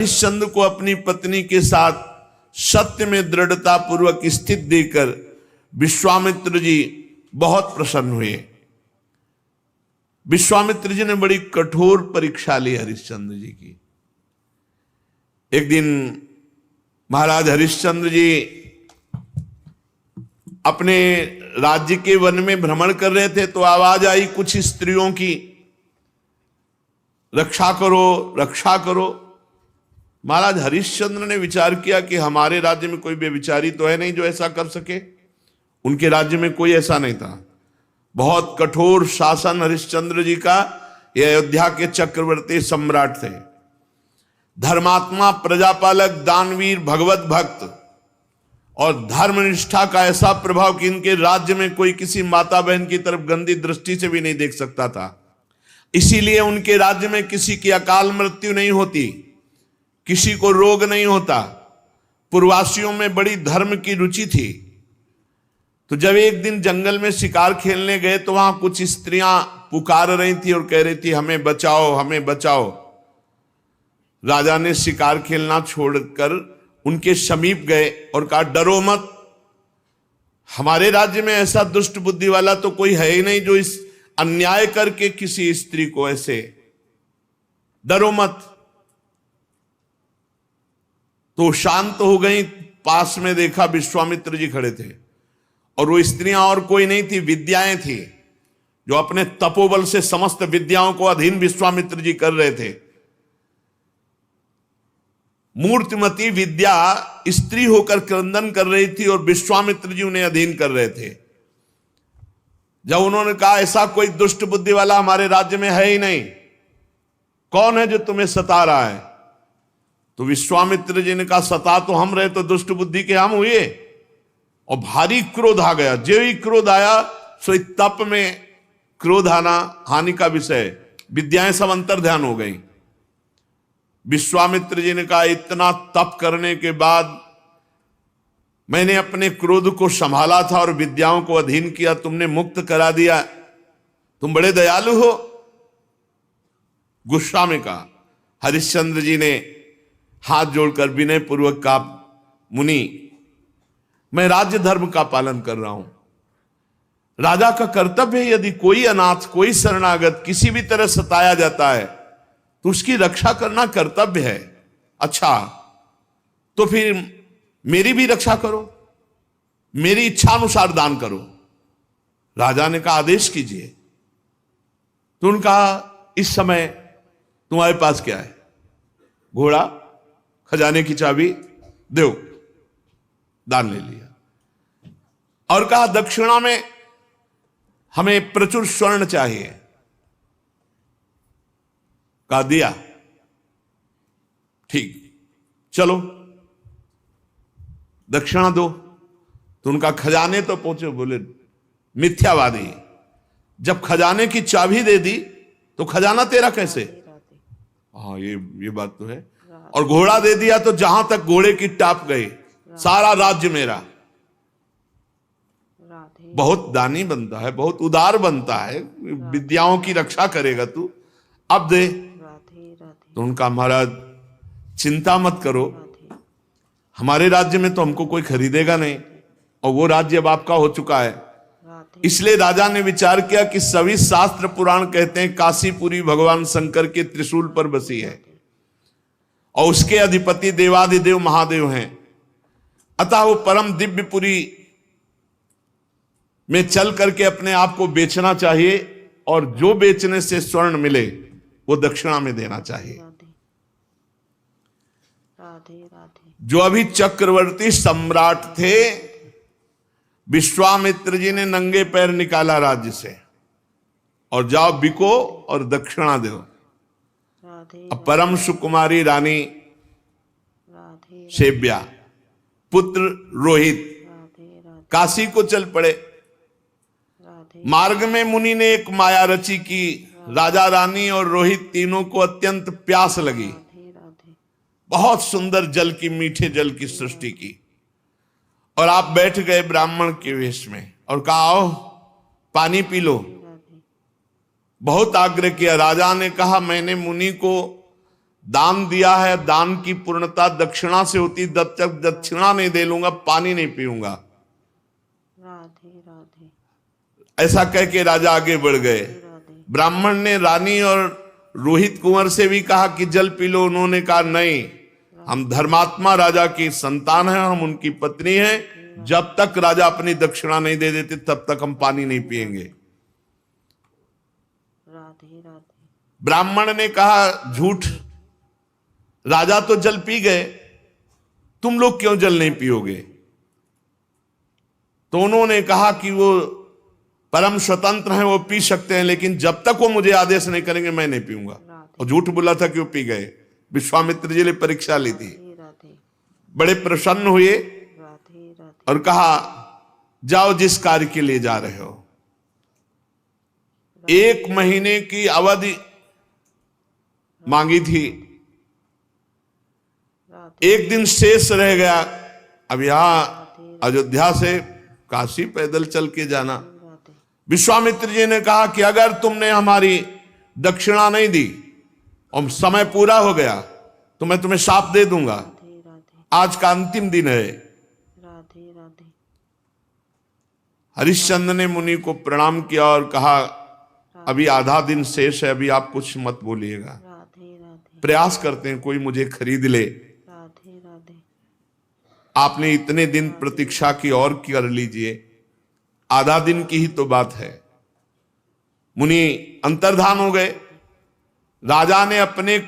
हरिश्चंद्र को अपनी पत्नी के साथ सत्य में दृढ़ता पूर्वक स्थित देकर विश्वामित्र जी बहुत प्रसन्न हुए। विश्वामित्र जी ने बड़ी कठोर परीक्षा ली हरिश्चंद्र जी की। एक दिन महाराज हरिश्चंद्र जी अपने राज्य के वन में भ्रमण कर रहे थे तो आवाज आई कुछ स्त्रियों की, रक्षा करो रक्षा करो। महाराज हरिश्चंद्र ने विचार किया कि हमारे राज्य में कोई व्यभिचारी तो है नहीं जो ऐसा कर सके। उनके राज्य में कोई ऐसा नहीं था। बहुत कठोर शासन हरिश्चंद्र जी का। ये अयोध्या के चक्रवर्ती सम्राट थे, धर्मात्मा, प्रजापालक, दानवीर, भगवत भक्त और धर्मनिष्ठा का ऐसा प्रभाव कि इनके राज्य में कोई किसी माता बहन की तरफ गंदी दृष्टि से भी नहीं देख सकता था। इसीलिए उनके राज्य में किसी की अकाल मृत्यु नहीं होती, किसी को रोग नहीं होता। पूर्ववासियों में बड़ी धर्म की रुचि थी। तो जब एक दिन जंगल में शिकार खेलने गए तो वहां कुछ स्त्रियां पुकार रही थी और कह रही थी हमें बचाओ हमें बचाओ। राजा ने शिकार खेलना छोड़कर उनके समीप गए और कहा डरो मत, हमारे राज्य में ऐसा दुष्ट बुद्धि वाला तो कोई है ही नहीं जो इस अन्याय करके किसी स्त्री को ऐसे, डरो मत। तो शांत हो गई। पास में देखा विश्वामित्र जी खड़े थे और वो स्त्रियां और कोई नहीं थी, विद्याएं थी जो अपने तपोबल से समस्त विद्याओं को अधीन विश्वामित्र जी कर रहे थे। मूर्तिमती विद्या स्त्री होकर क्रंदन कर रही थी और विश्वामित्र जी उन्हें अधीन कर रहे थे। जब उन्होंने कहा ऐसा कोई दुष्ट बुद्धि वाला हमारे राज्य में है ही नहीं, कौन है जो तुम्हें सता रहा है? तो विश्वामित्र जी ने कहा सता तो हम रहे तो दुष्ट बुद्धि के हम हुए। और भारी क्रोध आ गया। जो ही क्रोध आया सो तप में क्रोध आना हानि का विषय, विद्याएं सब अंतर ध्यान हो गई। विश्वामित्र जी ने कहा इतना तप करने के बाद मैंने अपने क्रोध को संभाला था और विद्याओं को अधीन किया, तुमने मुक्त करा दिया, तुम बड़े दयालु हो। गुस्सा में कहा। हरिश्चंद्र जी ने हाथ जोड़कर विनय पूर्वक कहा मुनि मैं राज्य धर्म का पालन कर रहा हूं। राजा का कर्तव्य है यदि कोई अनाथ कोई शरणागत किसी भी तरह सताया जाता है तो उसकी रक्षा करना कर्तव्य है। अच्छा तो फिर मेरी भी रक्षा करो, मेरी इच्छा अनुसार दान करो। राजा ने कहा आदेश कीजिए। तो उनका इस समय तुम्हारे पास क्या है? घोड़ा, खजाने की चाबी, दो। दान ले लिया और कहा दक्षिणा में हमें प्रचुर स्वर्ण चाहिए। कहा दिया, ठीक, चलो दक्षिणा दो। तो उनका खजाने तो पहुंचे, बोले मिथ्यावादी, जब खजाने की चाबी दे दी तो खजाना तेरा कैसे? हाँ ये बात तो है। और घोड़ा दे दिया तो जहां तक घोड़े की टाप गई सारा राज्य मेरा। बहुत दानी बनता है, बहुत उदार बनता है, विद्याओं की रक्षा करेगा तू, अब दे। तो उनका महाराज चिंता मत करो, हमारे राज्य में तो हमको कोई खरीदेगा नहीं और वो राज्य अब आपका हो चुका है। इसलिए राजा ने विचार किया कि सभी शास्त्र पुराण कहते हैं काशीपुरी भगवान शंकर के त्रिशूल पर बसी है और उसके अधिपति देवाधिदेव महादेव हैं। अतः वो परम दिव्यपुरी में चल करके अपने आप को बेचना चाहिए और जो बेचने से स्वर्ण मिले वो दक्षिणा में देना चाहिए। जो अभी चक्रवर्ती सम्राट थे, विश्वामित्र जी ने नंगे पैर निकाला राज्य से और जाओ बिको और दक्षिणा दो। अब परम सुकुमारी रानी सेव्या, पुत्र रोहित काशी को चल पड़े। मार्ग में मुनि ने एक माया रची की। राजा रानी और रोहित तीनों को अत्यंत प्यास लगी। बहुत सुंदर जल की, मीठे जल की सृष्टि की और आप बैठ गए ब्राह्मण के वेश में और कहा आओ पानी पी लो। बहुत आग्रह किया। राजा ने कहा मैंने मुनि को दान दिया है, दान की पूर्णता दक्षिणा से होती, जब तक दक्षिणा नहीं दे लूंगा पानी नहीं पीऊंगा। राधे राधे ऐसा कह के राजा आगे बढ़ गए। राधे ब्राह्मण ने रानी और रोहित कुंवर से भी कहा कि जल पी लो। उन्होंने कहा नहीं, हम धर्मात्मा राजा की संतान हैं, हम उनकी पत्नी हैं, जब तक राजा अपनी दक्षिणा नहीं दे देते तब तक हम पानी नहीं पिएंगे। राधे राधे ब्राह्मण ने कहा झूठ, राजा तो जल पी गए, तुम लोग क्यों जल नहीं पियोगे? तो उन्होंने कहा कि वो परम स्वतंत्र हैं, वो पी सकते हैं, लेकिन जब तक वो मुझे आदेश नहीं करेंगे मैं नहीं पीऊंगा। और झूठ बोला था कि वो पी गए। विश्वामित्र जी ने परीक्षा ली थी, राधे बड़े प्रसन्न हुए राधे राधे और कहा जाओ जिस कार्य के लिए जा रहे हो। 1 महीने की अवधि मांगी थी, राधे 1 दिन शेष रह गया। अब यहां अयोध्या से काशी पैदल चल के जाना। राधे विश्वामित्र जी ने कहा कि अगर तुमने हमारी दक्षिणा नहीं दी और समय पूरा हो गया तो मैं तुम्हें शाप दे दूंगा। राधे आज का अंतिम दिन है। राधे राधे हरिश्चंद्र ने मुनि को प्रणाम किया और कहा अभी आधा दिन शेष है, अभी आप कुछ मत बोलिएगा। राधे राधे प्रयास करते हैं कोई मुझे खरीद ले। राधे राधे आपने इतने दिन प्रतीक्षा की और कर लीजिए, आधा दिन की ही तो बात है। मुनि अंतर्धान हो गए। राजा ने अपने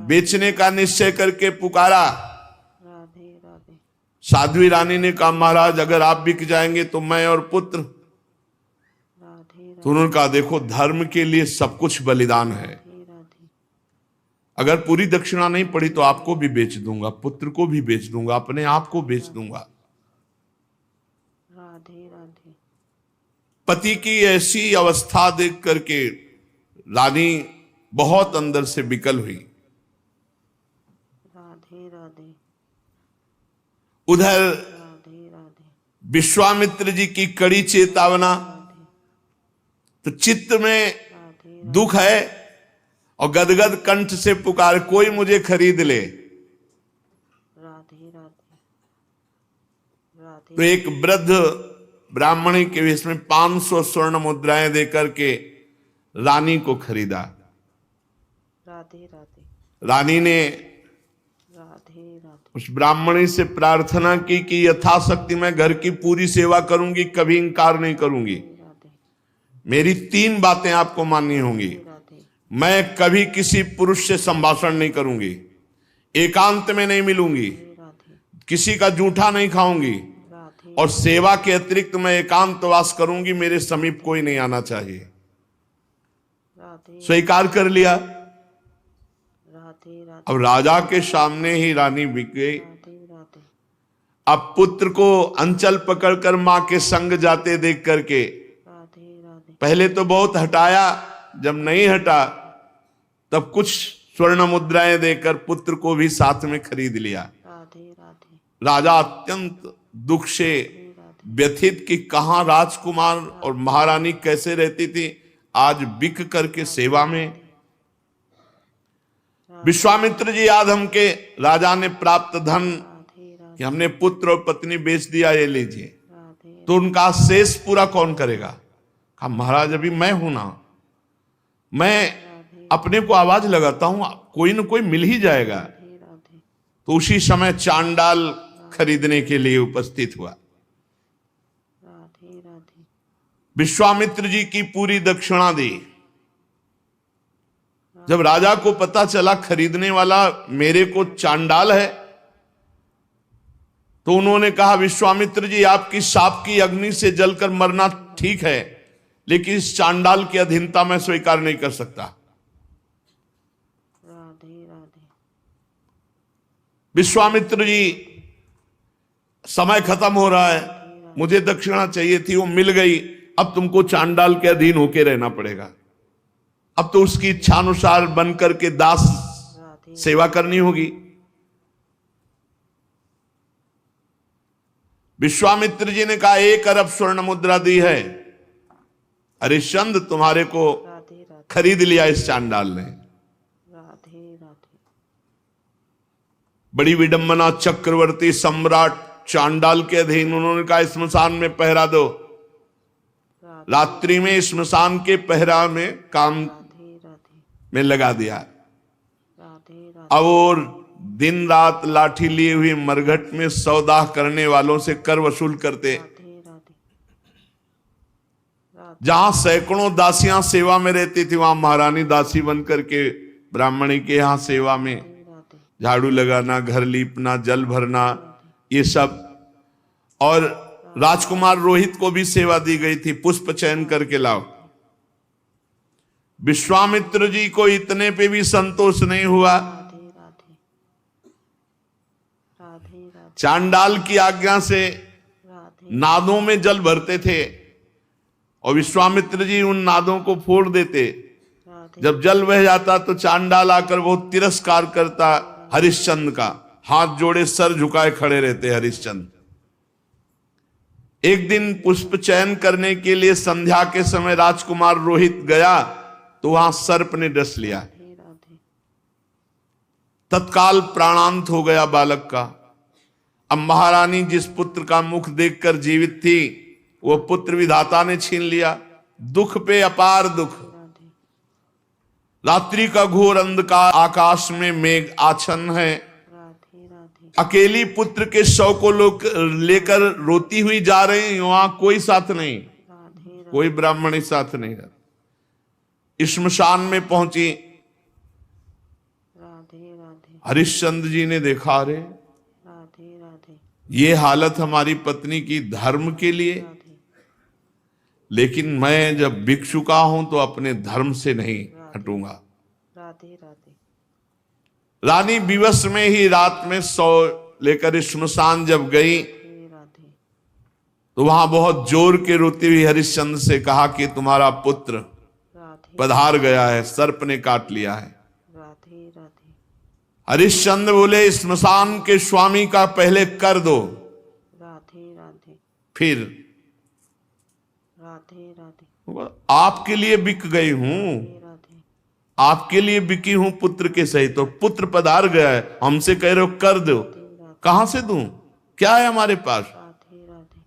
बेचने का निश्चय करके पुकारा। राधे राधे साध्वी रानी ने कहा महाराज अगर आप बिक जाएंगे तो मैं और पुत्र। राधे तो उन्होंने कहा देखो धर्म के लिए सब कुछ बलिदान है, राधे अगर पूरी दक्षिणा नहीं पड़ी तो आपको भी बेच दूंगा, पुत्र को भी बेच दूंगा, अपने आप को बेच दूंगा। राधे राधे पति की ऐसी अवस्था देख करके रानी बहुत अंदर से विकल हुई। राधे राधे उधर राधे राधे विश्वामित्र जी की कड़ी चेतावना, तो चित्त में राधे दुख है और गदगद कंठ से पुकार कोई मुझे खरीद ले। राधे राधे राधे तो एक वृद्ध ब्राह्मणी के वेश में 500 स्वर्ण मुद्राएं देकर के रानी को खरीदा। राधे राधे रानी ने राधे राधे उस ब्राह्मणी से प्रार्थना की कि यथाशक्ति मैं घर की पूरी सेवा करूंगी, कभी इंकार नहीं करूंगी। राधे मेरी 3 बातें आपको माननी होंगी। राधे मैं कभी किसी पुरुष से संभाषण नहीं करूंगी, एकांत में नहीं मिलूंगी, राधे किसी का जूठा नहीं खाऊंगी, राधे और सेवा के अतिरिक्त मैं एकांतवास करूंगी, मेरे समीप कोई नहीं आना चाहिए। राधे स्वीकार कर लिया। राधे राधे अब राजा के सामने ही रानी बिक गई। राधे राधे अब पुत्र को अंचल पकड़कर मां के संग जाते देख करके राधे राधे पहले तो बहुत हटाया, जब नहीं हटा तब कुछ स्वर्ण मुद्राएं देकर पुत्र को भी साथ में खरीद लिया। राधे राधे राजा अत्यंत दुख से व्यथित कि कहां राजकुमार और महारानी कैसे रहती थी, आज बिक करके सेवा में। विश्वामित्र जी याद हमके राजा ने प्राप्त धन राधे कि हमने पुत्र और पत्नी बेच दिया, ये लीजिए। राधे तो उनका शेष पूरा कौन करेगा? कहा महाराज अभी मैं हूं ना, मैं अपने को आवाज लगाता हूं, कोई न कोई मिल ही जाएगा। राधे राधे तो उसी समय चांडाल खरीदने के लिए उपस्थित हुआ। राधे राधे विश्वामित्र जी की पूरी दक्षिणा दी। जब राजा को पता चला खरीदने वाला मेरे को चांडाल है, तो उन्होंने कहा विश्वामित्र जी आपकी शाप की अग्नि से जलकर मरना ठीक है, लेकिन इस चांडाल की अधीनता मैं स्वीकार नहीं कर सकता। राधे राधे विश्वामित्र जी समय खत्म हो रहा है, मुझे दक्षिणा चाहिए थी, वो मिल गई, अब तुमको चांडाल के अधीन होके रहना पड़ेगा। अब तो उसकी इच्छानुसार बनकर के दास राधे सेवा करनी होगी। विश्वामित्र जी ने कहा 1 अरब स्वर्ण मुद्रा दी है, हरिश्चंद्र तुम्हारे को राधे राधे खरीद लिया इस चांडाल ने। राधे राधे बड़ी विडंबना, चक्रवर्ती सम्राट चांडाल के अधीन। उन्होंने कहा स्मशान में पहरा दो। राधे रात्रि में स्मशान के पहरा में काम राधे राधे में लगा दिया। राधे राधे अब और दिन रात लाठी लिए हुए मरघट में सौदा करने वालों से कर वसूल करते। राधे राधे राधे जहां सैकड़ों दासियां सेवा में रहती थी, वहां महारानी दासी बन करके ब्राह्मणी के यहाँ सेवा में राधे झाड़ू लगाना, घर लीपना, जल भरना, ये सब। और राजकुमार रोहित को भी सेवा दी गई थी, पुष्प चयन करके लाओ। विश्वामित्र जी को इतने पे भी संतोष नहीं हुआ। राधे राधे राधे राधे चांडाल की आज्ञा से राधे नादों में जल भरते थे और विश्वामित्र जी उन नादों को फोड़ देते। राधे जब जल बह जाता तो चांडाल आकर बहुत तिरस्कार करता हरिश्चंद्र का, हाथ जोड़े सर झुकाए खड़े रहते हरिश्चंद्र। एक दिन पुष्प चयन करने के लिए संध्या के समय राजकुमार रोहित गया तो वहां सर्प ने डस लिया। राधे राधे तत्काल प्राणांत हो गया बालक का। अब महारानी जिस पुत्र का मुख देखकर जीवित थी, वो पुत्र विधाता ने छीन लिया। दुख पे अपार दुख। राधे रात्रि का घोर अंधकार, आकाश में मेघ आच्छन्न है। राधे राधे अकेली पुत्र के शव को लोग लेकर रोती हुई जा रही हैं। वहां कोई साथ नहीं, राधे कोई ब्राह्मणी साथ नहीं है। श्मशान में पहुंची। राधे राधे हरिश्चंद्र जी ने देखा, रे राधे राधे ये हालत हमारी पत्नी की धर्म के लिए, राधे लेकिन मैं जब भिक्षु का हूं तो अपने धर्म से नहीं हटूंगा। राधे राधे रानी विवश में ही रात में सौ लेकर श्मशान जब गई राधे राधे तो वहां बहुत जोर के रोती हुई हरिश्चंद्र से कहा कि तुम्हारा पुत्र राधे पधार गया है, सर्प ने काट लिया है। राधे राधे हरिश्चंद्र बोले, श्मशान के स्वामी का पहले कर दो, राधे राधे फिर राधे राधे आपके लिए बिक गई हूं, राधे आपके लिए बिकी हूं पुत्र के सहित। तो पुत्र पधार गया है, हमसे कह रहे हो कर दो, कहां से दूं, क्या है हमारे पास। राधे राधे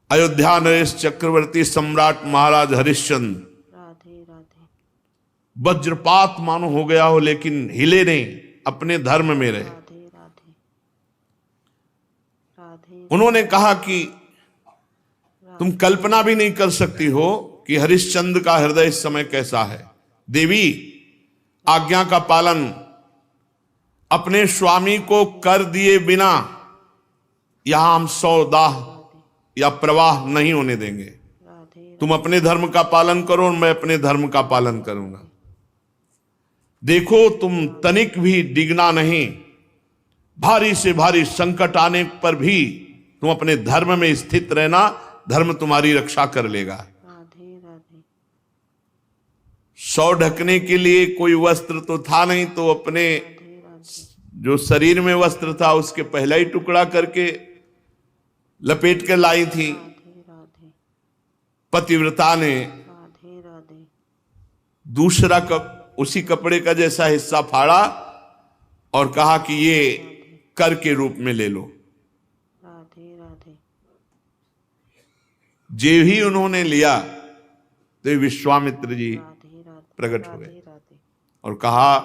अयोध्या नरेश चक्रवर्ती सम्राट महाराज हरिश्चंद्र राधे राधे वज्रपात मानो हो गया हो, लेकिन हिले नहीं, अपने धर्म में रहे। राधे राधे राधे उन्होंने कहा कि तुम कल्पना भी नहीं कर सकती हो कि हरिश्चंद्र का हृदय इस समय कैसा है। देवी, आज्ञा का पालन अपने स्वामी को कर दिए बिना यहां हम सौदाह या प्रवाह नहीं होने देंगे। राधे तुम अपने धर्म का पालन करो और मैं अपने धर्म का पालन करूंगा। देखो, तुम तनिक भी डिगना नहीं। भारी से भारी संकट आने पर भी तुम अपने धर्म में स्थित रहना, धर्म तुम्हारी रक्षा कर लेगा। राधे राधे सौ ढकने के लिए कोई वस्त्र तो था नहीं, तो अपने जो शरीर में वस्त्र था उसके पहला ही टुकड़ा करके लपेट के लाई थी। राधे राधे पतिव्रता ने राधे राधे दूसरा उसी कपड़े का जैसा हिस्सा फाड़ा और कहा कि ये कर के रूप में ले लो। राधे राधे जे ही उन्होंने लिया तो विश्वामित्र जी राधे राधे प्रकट हो गए राधे राधे और कहा,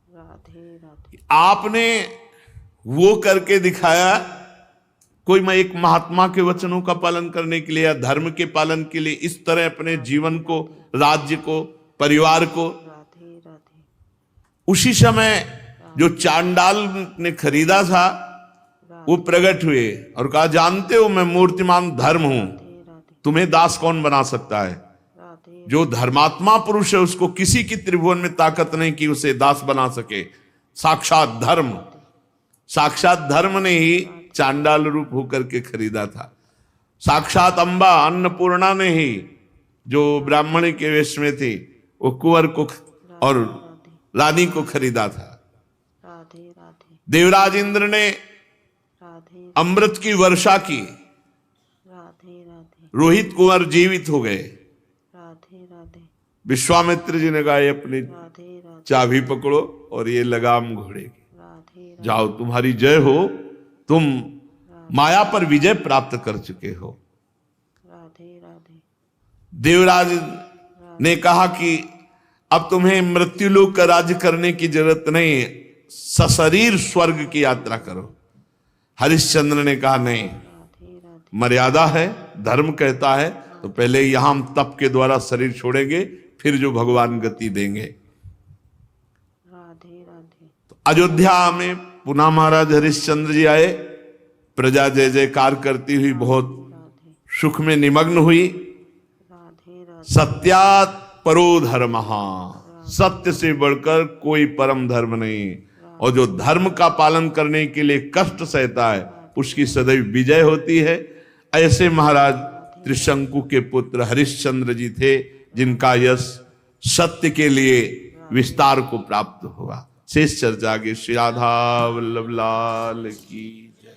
राधे राधे आपने वो करके दिखाया। कोई मैं एक महात्मा के वचनों का पालन करने के लिए या धर्म के पालन के लिए इस तरह अपने जीवन को, राज्य को, परिवार को। राधे राधे उसी समय जो चांडाल ने खरीदा था वो प्रकट हुए और कहा, जानते हो मैं मूर्तिमान धर्म हूं, राधे तुम्हें दास कौन बना सकता है। राधे जो धर्मात्मा पुरुष है उसको किसी की त्रिभुवन में ताकत नहीं कि उसे दास बना सके। साक्षात धर्म, साक्षात धर्म ने ही चांडाल रूप होकर के खरीदा था। साक्षात अंबा अन्नपूर्णा ने ही, जो ब्राह्मणी के वेश में थी, वो कुंवर को और रानी को खरीदा था। राधे राधे देवराज इंद्र ने राधे अमृत की वर्षा की, राधे राधे रोहित कुंवर जीवित हो गए। राधे राधे विश्वामित्र जी ने कहा, ये अपनी राधे राधे चाबी पकड़ो और ये लगाम घोड़े की। राधे राधे जाओ तुम्हारी जय हो, तुम माया पर विजय प्राप्त कर चुके हो। राधे राधे देवराज ने कहा कि अब तुम्हें मृत्युलोक का राज्य करने की जरूरत नहीं, सशरीर स्वर्ग की यात्रा करो। हरिश्चंद्र ने कहा नहीं, राधे राधे मर्यादा है, धर्म कहता है तो पहले यहां हम तप के द्वारा शरीर छोड़ेंगे, फिर जो भगवान गति देंगे। राधे राधे तो अयोध्या में पुनः महाराज हरिश्चंद्र जी आए, प्रजा जय जयकार करती हुई बहुत राधे सुख में निमग्न हुई। राधे राधे सत्यात परो धर्म, सत्य से बढ़कर कोई परम धर्म नहीं, और जो धर्म का पालन करने के लिए कष्ट सहता है उसकी सदैव विजय होती है। ऐसे महाराज त्रिशंकु के पुत्र हरिश्चंद्र जी थे, जिनका यश सत्य के लिए विस्तार को प्राप्त हुआ। शेष चर्चा आगे। श्री राधा वल्लभ लाल की जय।